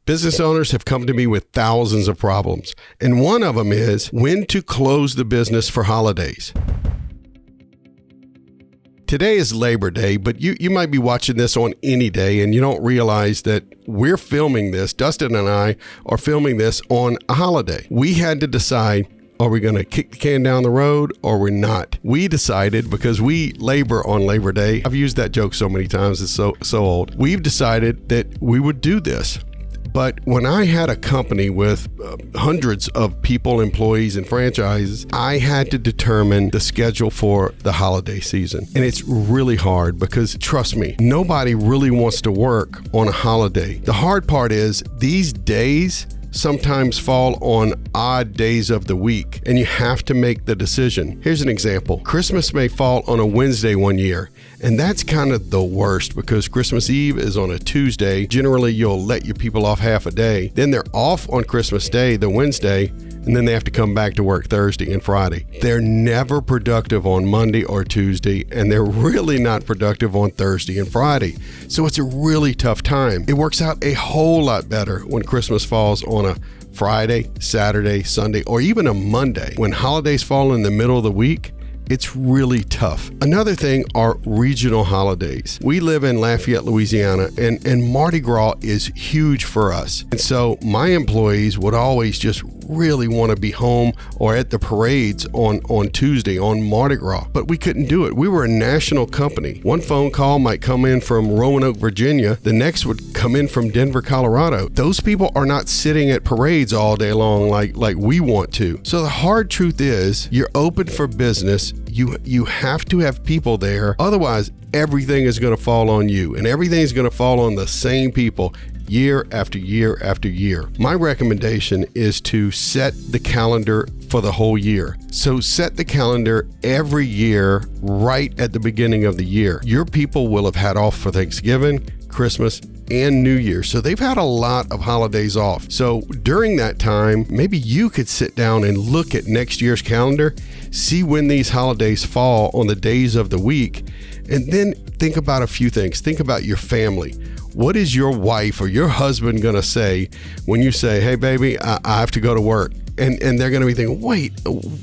Business owners have come to me with thousands of problems, and one of them is when to close the business for holidays. Today is Labor Day, but you might be watching this on any day and you don't realize that we're filming this. Dustin and I are filming this on a holiday. We had to decide, are we going to kick the can down the road or we're not? We decided, because we labor on Labor Day. I've used that joke so many times, it's so old. We've decided that we would do this. But when I had a company with hundreds of people, employees, and franchises, I had to determine the schedule for the holiday season. And it's really hard because, trust me, nobody really wants to work on a holiday. The hard part is these days sometimes fall on odd days of the week, and you have to make the decision. Here's an example. Christmas may fall on a Wednesday one year, and that's kind of the worst because Christmas Eve is on a Tuesday. Generally, you'll let your people off half a day. Then they're off on Christmas Day, the Wednesday, and then they have to come back to work Thursday and Friday. They're never productive on Monday or Tuesday, and they're really not productive on Thursday and Friday. So it's a really tough time. It works out a whole lot better when Christmas falls on a Friday, Saturday, Sunday, or even a Monday. When holidays fall in the middle of the week, it's really tough. Another thing are regional holidays. We live in Lafayette, Louisiana, and Mardi Gras is huge for us. And so my employees would always just really want to be home or at the parades on Tuesday on Mardi Gras, but we couldn't do it. We were a national company. One phone call might come in from Roanoke, Virginia. The next would come in from Denver, Colorado. Those people are not sitting at parades all day long like we want to. So the hard truth is you're open for business. You have to have people there. Otherwise, everything is going to fall on you, and everything is going to fall on the same people year after year after year. My recommendation is to set the calendar for the whole year. So set the calendar every year right at the beginning of the year. Your people will have had off for Thanksgiving, Christmas, and New Year. So they've had a lot of holidays off. So during that time, maybe you could sit down and look at next year's calendar, see when these holidays fall on the days of the week, and then think about a few things. Think about your family. What is your wife or your husband going to say when you say, hey, baby, I have to go to work? And they're going to be thinking, wait,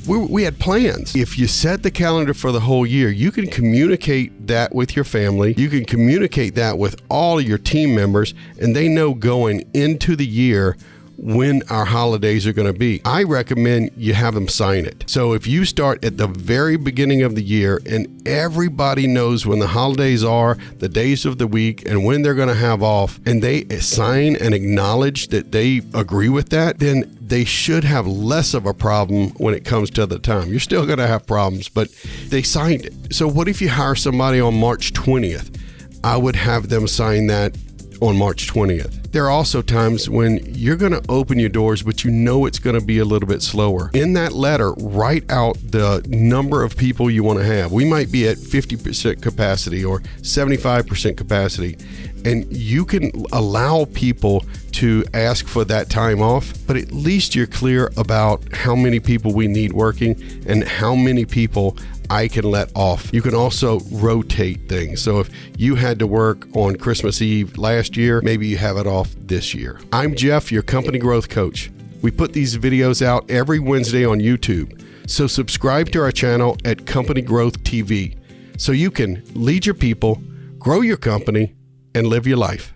we had plans. If you set the calendar for the whole year, you can communicate that with your family. You can communicate that with all of your team members, and they know going into the year when our holidays are going to be. I recommend you have them sign it. So if you start at the very beginning of the year and everybody knows when the holidays are, the days of the week, and when they're going to have off, and they sign and acknowledge that they agree with that, then they should have less of a problem when it comes to the time. You're still going to have problems, but they signed it. So what if you hire somebody on March 20th? I would have them sign that on March 20th. There are also times when you're going to open your doors, but you know it's going to be a little bit slower. In that letter, write out the number of people you want to have. We might be at 50% capacity or 75% capacity, and you can allow people to ask for that time off, but at least you're clear about how many people we need working and how many people I can let off. You can also rotate things. So if you had to work on Christmas Eve last year, maybe you have it off this year. I'm Jeff, your company growth coach. We put these videos out every Wednesday on YouTube. So subscribe to our channel at Company Growth TV so you can lead your people, grow your company, and live your life.